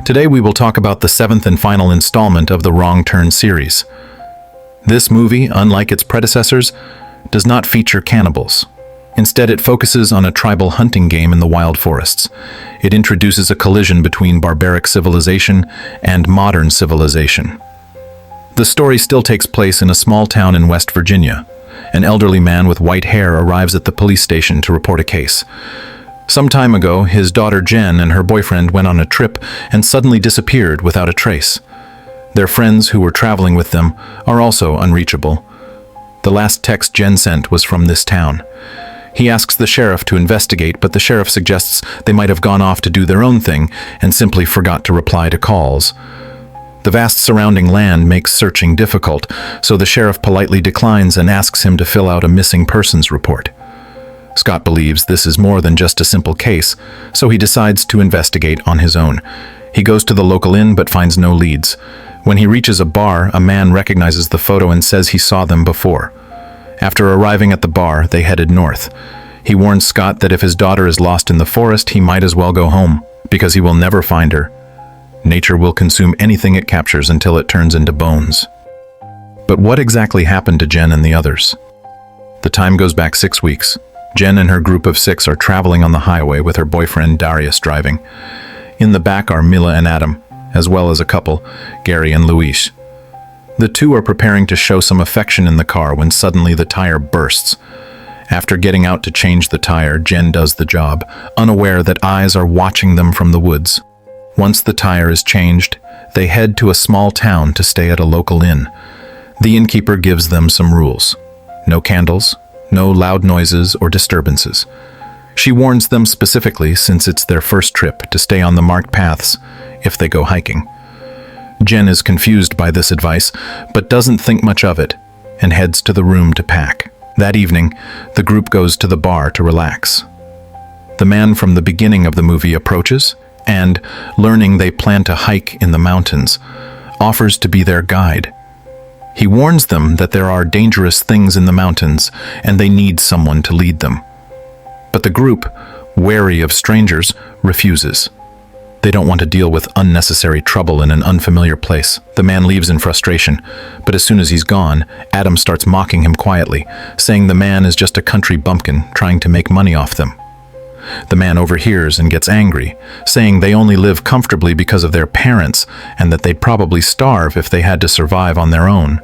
Today we will talk about the seventh and final installment of the Wrong Turn series. This movie, unlike its predecessors, does not feature cannibals. Instead, it focuses on a tribal hunting game in the wild forests. It introduces a collision between barbaric civilization and modern civilization. The story still takes place in a small town in West Virginia. An elderly man with white hair arrives at the police station to report a case. Some time ago, his daughter Jen and her boyfriend went on a trip and suddenly disappeared without a trace. Their friends who were traveling with them are also unreachable. The last text Jen sent was from this town. He asks the sheriff to investigate, but the sheriff suggests they might have gone off to do their own thing and simply forgot to reply to calls. The vast surrounding land makes searching difficult, so the sheriff politely declines and asks him to fill out a missing persons report. Scott believes this is more than just a simple case, so he decides to investigate on his own. He goes to the local inn but finds no leads. When he reaches a bar, a man recognizes the photo and says he saw them before. After arriving at the bar, they headed north. He warns Scott that if his daughter is lost in the forest, he might as well go home, because he will never find her. Nature will consume anything it captures until it turns into bones. But what exactly happened to Jen and the others? The time goes back 6 weeks. Jen and her group of 6 are traveling on the highway with her boyfriend Darius driving. In the back are Mila and Adam, as well as a couple, Gary and Luis. The two are preparing to show some affection in the car when suddenly the tire bursts. After getting out to change the tire, Jen does the job, unaware that eyes are watching them from the woods. Once the tire is changed, they head to a small town to stay at a local inn. The innkeeper gives them some rules. No candles, no loud noises or disturbances. She warns them specifically, since it's their first trip, to stay on the marked paths if they go hiking. Jen is confused by this advice, but doesn't think much of it, and heads to the room to pack. That evening, the group goes to the bar to relax. The man from the beginning of the movie approaches, and, learning they plan to hike in the mountains, offers to be their guide. He warns them that there are dangerous things in the mountains, and they need someone to lead them. But the group, wary of strangers, refuses. They don't want to deal with unnecessary trouble in an unfamiliar place. The man leaves in frustration, but as soon as he's gone, Adam starts mocking him quietly, saying the man is just a country bumpkin trying to make money off them. The man overhears and gets angry, saying they only live comfortably because of their parents and that they'd probably starve if they had to survive on their own.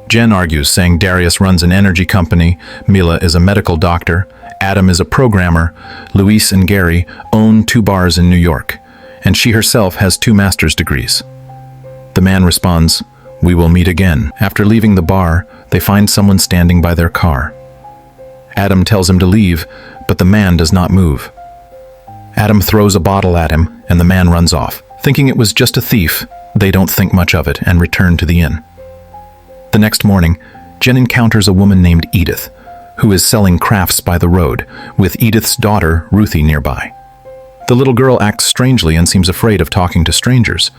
Jen argues, saying Darius runs an energy company, Mila is a medical doctor, Adam is a programmer, Luis and Gary own 2 bars in New York, and she herself has 2 master's degrees. The man responds, "We will meet again." After leaving the bar, they find someone standing by their car. Adam tells him to leave, but the man does not move. Adam throws a bottle at him, and the man runs off. Thinking it was just a thief, they don't think much of it and return to the inn. The next morning, Jen encounters a woman named Edith, who is selling crafts by the road, with Edith's daughter, Ruthie, nearby. The little girl acts strangely and seems afraid of talking to strangers.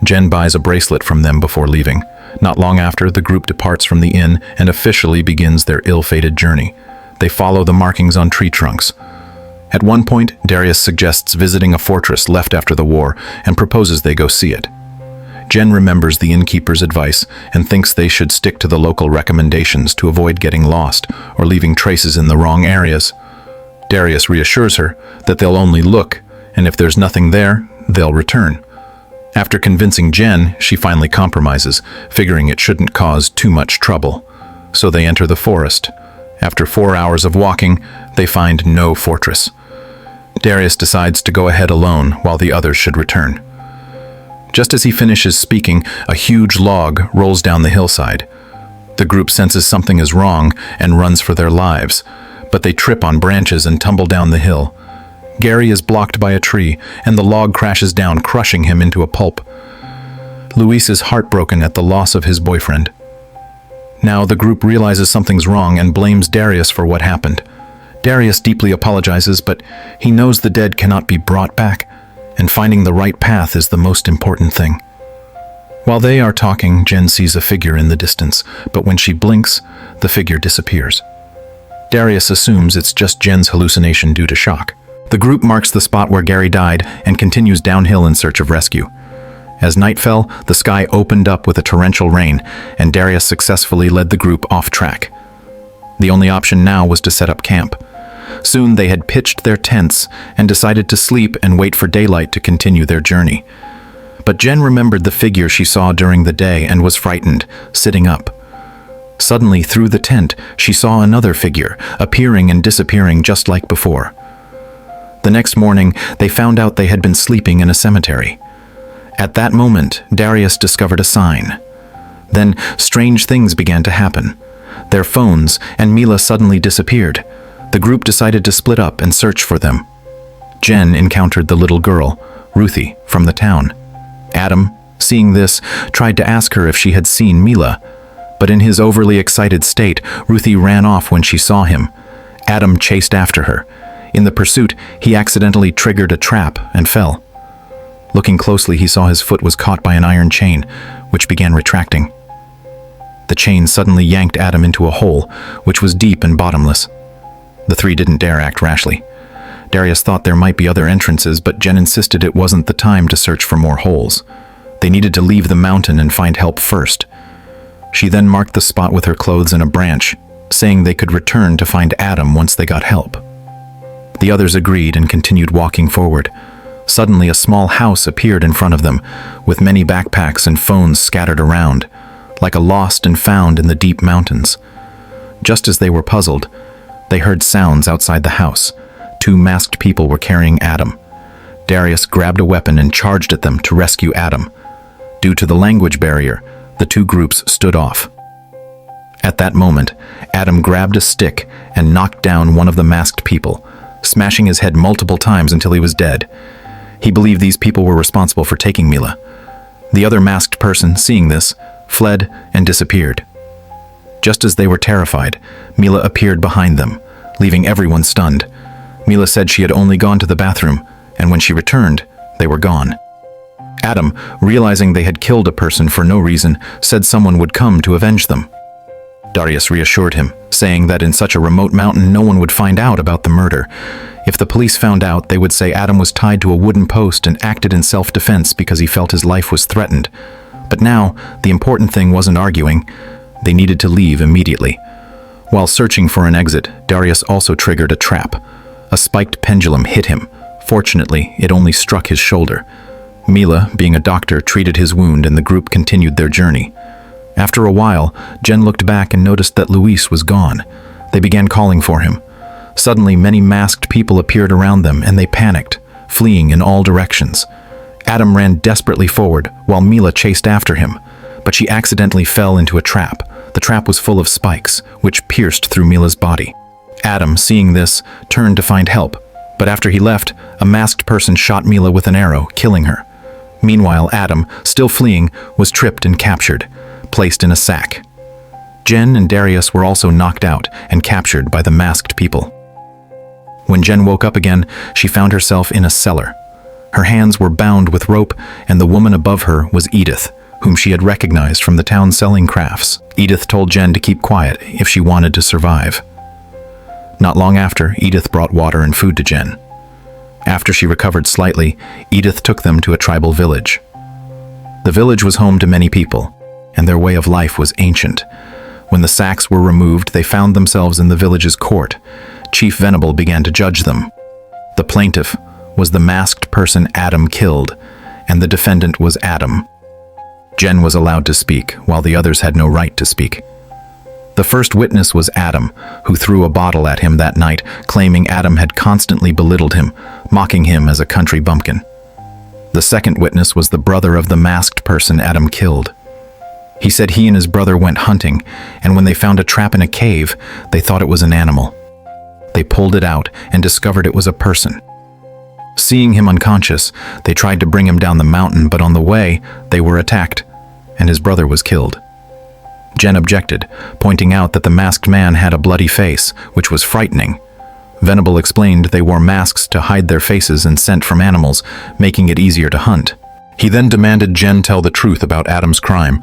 Jen buys a bracelet from them before leaving. Not long after, the group departs from the inn and officially begins their ill-fated journey. They follow the markings on tree trunks. At one point, Darius suggests visiting a fortress left after the war and proposes they go see it. Jen remembers the innkeeper's advice and thinks they should stick to the local recommendations to avoid getting lost or leaving traces in the wrong areas. Darius reassures her that they'll only look, and if there's nothing there, they'll return. After convincing Jen, she finally compromises, figuring it shouldn't cause too much trouble. So they enter the forest. After 4 hours of walking, they find no fortress. Darius decides to go ahead alone while the others should return. Just as he finishes speaking, a huge log rolls down the hillside. The group senses something is wrong and runs for their lives, but they trip on branches and tumble down the hill. Gary is blocked by a tree, and the log crashes down, crushing him into a pulp. Luis is heartbroken at the loss of his boyfriend. Now the group realizes something's wrong and blames Darius for what happened. Darius deeply apologizes, but he knows the dead cannot be brought back, and finding the right path is the most important thing. While they are talking, Jen sees a figure in the distance, but when she blinks, the figure disappears. Darius assumes it's just Jen's hallucination due to shock. The group marks the spot where Gary died and continues downhill in search of rescue. As night fell, the sky opened up with a torrential rain, and Darius successfully led the group off track. The only option now was to set up camp. Soon they had pitched their tents and decided to sleep and wait for daylight to continue their journey. But Jen remembered the figure she saw during the day and was frightened, sitting up. Suddenly, through the tent, she saw another figure, appearing and disappearing just like before. The next morning, they found out they had been sleeping in a cemetery. At that moment, Darius discovered a sign. Then, strange things began to happen. Their phones and Mila suddenly disappeared. The group decided to split up and search for them. Jen encountered the little girl, Ruthie, from the town. Adam, seeing this, tried to ask her if she had seen Mila. But in his overly excited state, Ruthie ran off when she saw him. Adam chased after her. In the pursuit, he accidentally triggered a trap and fell. Looking closely, he saw his foot was caught by an iron chain, which began retracting. The chain suddenly yanked Adam into a hole, which was deep and bottomless. The three didn't dare act rashly. Darius thought there might be other entrances, but Jen insisted it wasn't the time to search for more holes. They needed to leave the mountain and find help first. She then marked the spot with her clothes and a branch, saying they could return to find Adam once they got help. The others agreed and continued walking forward. Suddenly, a small house appeared in front of them, with many backpacks and phones scattered around, like a lost and found in the deep mountains. Just as they were puzzled, they heard sounds outside the house. 2 masked people were carrying Adam. Darius grabbed a weapon and charged at them to rescue Adam. Due to the language barrier, the 2 groups stood off. At that moment, Adam grabbed a stick and knocked down one of the masked people, smashing his head multiple times until he was dead. He believed these people were responsible for taking Mila. The other masked person, seeing this, fled and disappeared. Just as they were terrified, Mila appeared behind them, leaving everyone stunned. Mila said she had only gone to the bathroom, and when she returned, they were gone. Adam, realizing they had killed a person for no reason, said someone would come to avenge them. Darius reassured him, saying that in such a remote mountain no one would find out about the murder. If the police found out, they would say Adam was tied to a wooden post and acted in self-defense because he felt his life was threatened. But now, the important thing wasn't arguing. They needed to leave immediately. While searching for an exit, Darius also triggered a trap. A spiked pendulum hit him. Fortunately, it only struck his shoulder. Mila, being a doctor, treated his wound and the group continued their journey. After a while, Jen looked back and noticed that Luis was gone. They began calling for him. Suddenly, many masked people appeared around them and they panicked, fleeing in all directions. Adam ran desperately forward while Mila chased after him, but she accidentally fell into a trap. The trap was full of spikes, which pierced through Mila's body. Adam, seeing this, turned to find help, but after he left, a masked person shot Mila with an arrow, killing her. Meanwhile, Adam, still fleeing, was tripped and captured, placed in a sack. Jen and Darius were also knocked out and captured by the masked people. When Jen woke up again, she found herself in a cellar. Her hands were bound with rope, and the woman above her was Edith, whom she had recognized from the town selling crafts. Edith told Jen to keep quiet if she wanted to survive. Not long after, Edith brought water and food to Jen. After she recovered slightly, Edith took them to a tribal village. The village was home to many people, and their way of life was ancient. When the sacks were removed, they found themselves in the village's court. Chief Venable began to judge them. The plaintiff was the masked person Adam killed, and the defendant was Adam. Jen was allowed to speak, while the others had no right to speak. The first witness was Adam, who threw a bottle at him that night, claiming Adam had constantly belittled him, mocking him as a country bumpkin. The second witness was the brother of the masked person Adam killed. He said he and his brother went hunting, and when they found a trap in a cave, they thought it was an animal. They pulled it out and discovered it was a person. Seeing him unconscious, they tried to bring him down the mountain, but on the way, they were attacked, and his brother was killed. Jen objected, pointing out that the masked man had a bloody face, which was frightening. Venable explained they wore masks to hide their faces and scent from animals, making it easier to hunt. He then demanded Jen tell the truth about Adam's crime,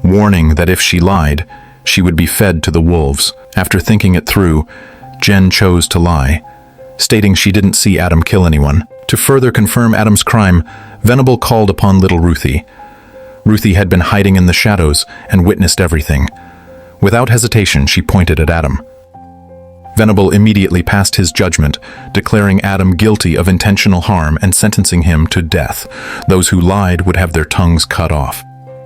warning that if she lied, she would be fed to the wolves. After thinking it through, Jen chose to lie. stating she didn't see Adam kill anyone. To further confirm Adam's crime, Venable called upon little Ruthie. Ruthie had been hiding in the shadows and witnessed everything. Without hesitation, she pointed at Adam. Venable immediately passed his judgment, declaring Adam guilty of intentional harm and sentencing him to death. Those who lied would have their tongues cut off.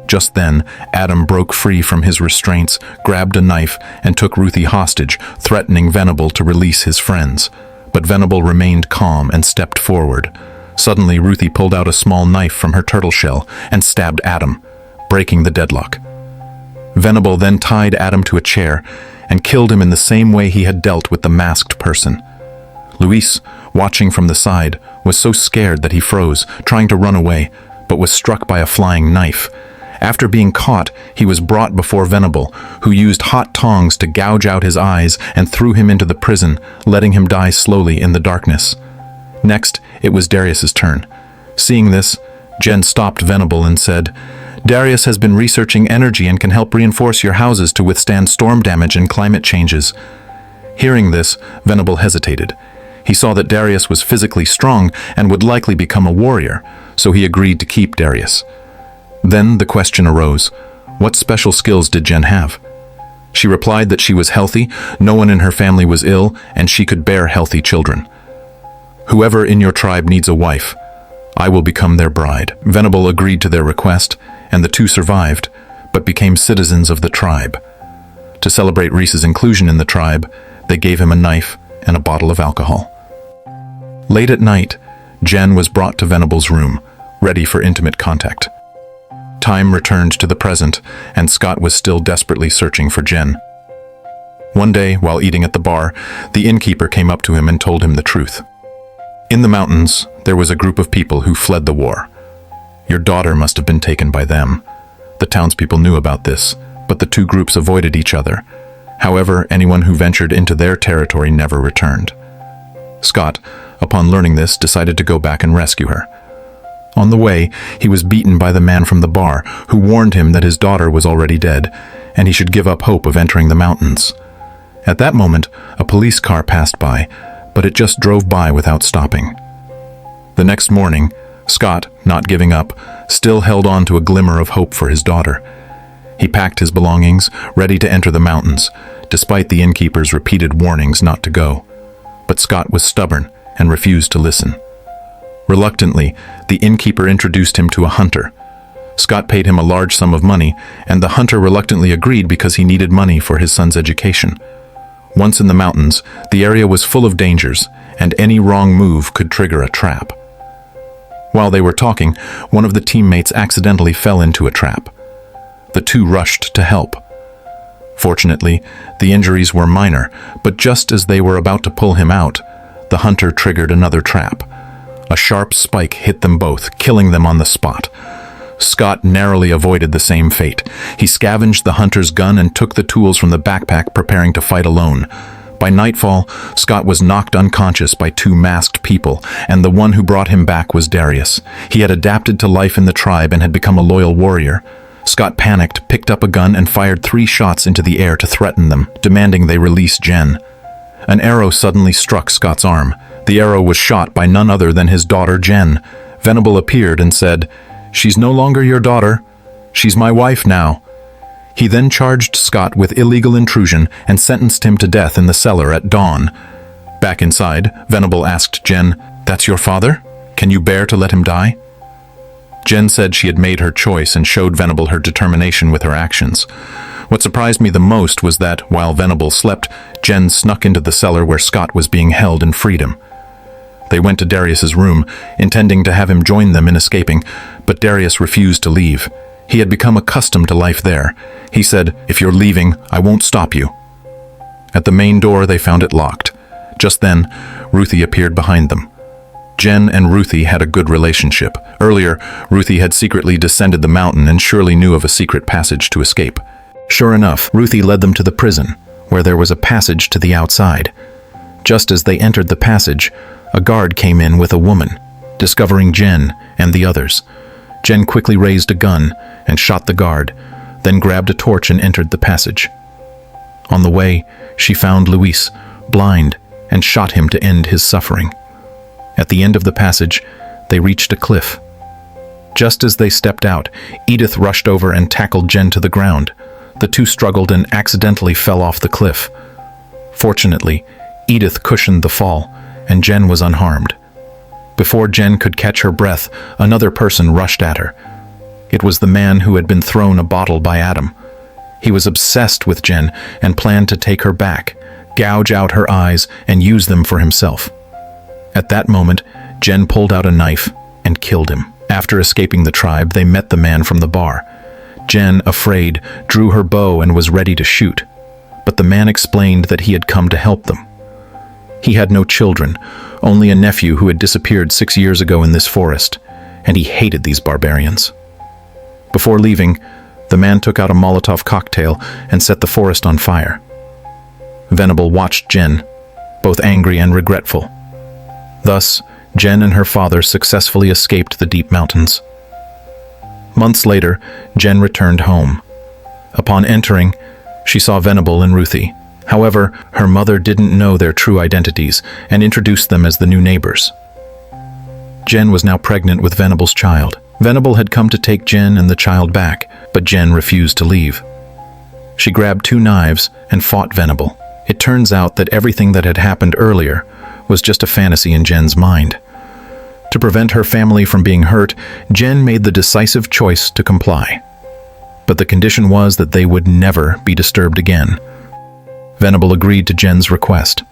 Just then, Adam broke free from his restraints, grabbed a knife, and took Ruthie hostage, threatening Venable to release his friends. But Venable remained calm and stepped forward. Suddenly, Ruthie pulled out a small knife from her turtle shell and stabbed Adam, breaking the deadlock. Venable then tied Adam to a chair and killed him in the same way he had dealt with the masked person. Luis, watching from the side, was so scared that he froze, trying to run away, but was struck by a flying knife. After being caught, he was brought before Venable, who used hot tongs to gouge out his eyes and threw him into the prison, letting him die slowly in the darkness. Next, it was Darius's turn. Seeing this, Jen stopped Venable and said, "Darius has been researching energy and can help reinforce your houses to withstand storm damage and climate changes." Hearing this, Venable hesitated. He saw that Darius was physically strong and would likely become a warrior, so he agreed to keep Darius. Then the question arose, what special skills did Jen have? She replied that she was healthy, no one in her family was ill, and she could bear healthy children. "Whoever in your tribe needs a wife, I will become their bride." Venable agreed to their request, and the two survived, but became citizens of the tribe. To celebrate Reese's inclusion in the tribe, they gave him a knife and a bottle of alcohol. Late at night, Jen was brought to Venable's room, ready for intimate contact. Time returned to the present, and Scott was still desperately searching for Jen. One day, while eating at the bar, the innkeeper came up to him and told him the truth. In the mountains, there was a group of people who fled the war. Your daughter must have been taken by them. The townspeople knew about this, but the two groups avoided each other. However, anyone who ventured into their territory never returned. Scott, upon learning this, decided to go back and rescue her. On the way, he was beaten by the man from the bar, who warned him that his daughter was already dead, and he should give up hope of entering the mountains. At that moment, a police car passed by, but it just drove by without stopping. The next morning, Scott, not giving up, still held on to a glimmer of hope for his daughter. He packed his belongings, ready to enter the mountains, despite the innkeeper's repeated warnings not to go. But Scott was stubborn and refused to listen. Reluctantly, the innkeeper introduced him to a hunter. Scott paid him a large sum of money, and the hunter reluctantly agreed because he needed money for his son's education. Once in the mountains, the area was full of dangers, and any wrong move could trigger a trap. While they were talking, one of the teammates accidentally fell into a trap. The two rushed to help. Fortunately, the injuries were minor, but just as they were about to pull him out, the hunter triggered another trap. A sharp spike hit them both, killing them on the spot. Scott narrowly avoided the same fate. He scavenged the hunter's gun and took the tools from the backpack, preparing to fight alone. By nightfall, Scott was knocked unconscious by two masked people, and the one who brought him back was Darius. He had adapted to life in the tribe and had become a loyal warrior. Scott panicked, picked up a gun, and fired 3 shots into the air to threaten them, demanding they release Jen. An arrow suddenly struck Scott's arm. The arrow was shot by none other than his daughter, Jen. Venable appeared and said, "She's no longer your daughter. She's my wife now." He then charged Scott with illegal intrusion and sentenced him to death in the cellar at dawn. Back inside, Venable asked Jen, "That's your father? Can you bear to let him die?" Jen said she had made her choice and showed Venable her determination with her actions. What surprised me the most was that, while Venable slept, Jen snuck into the cellar where Scott was being held and freed him. They went to Darius's room, intending to have him join them in escaping, but Darius refused to leave. He had become accustomed to life there. He said, "If you're leaving, I won't stop you." At the main door, they found it locked. Just then, Ruthie appeared behind them. Jen and Ruthie had a good relationship. Earlier, Ruthie had secretly descended the mountain and surely knew of a secret passage to escape. Sure enough, Ruthie led them to the prison, where there was a passage to the outside. Just as they entered the passage, a guard came in with a woman, discovering Jen and the others. Jen quickly raised a gun and shot the guard, then grabbed a torch and entered the passage. On the way, she found Luis, blind and shot him to end his suffering. At the end of the passage, they reached a cliff. Just as they stepped out, Edith rushed over and tackled Jen to the ground. The two struggled and accidentally fell off the cliff. Fortunately, Edith cushioned the fall, and Jen was unharmed. Before Jen could catch her breath, another person rushed at her. It was the man who had been thrown a bottle by Adam. He was obsessed with Jen and planned to take her back, gouge out her eyes, and use them for himself. At that moment, Jen pulled out a knife and killed him. After escaping the tribe, they met the man from the bar. Jen, afraid, drew her bow and was ready to shoot, but the man explained that he had come to help them. He had no children, only a nephew who had disappeared 6 years ago in this forest, and he hated these barbarians. Before leaving, the man took out a Molotov cocktail and set the forest on fire. Venable watched Jen, both angry and regretful. Thus, Jen and her father successfully escaped the deep mountains. Months later, Jen returned home. Upon entering, she saw Venable and Ruthie. However, her mother didn't know their true identities and introduced them as the new neighbors. Jen was now pregnant with Venable's child. Venable had come to take Jen and the child back, but Jen refused to leave. She grabbed 2 knives and fought Venable. It turns out that everything that had happened earlier was just a fantasy in Jen's mind. To prevent her family from being hurt, Jen made the decisive choice to comply. But the condition was that they would never be disturbed again. Venable agreed to Jen's request.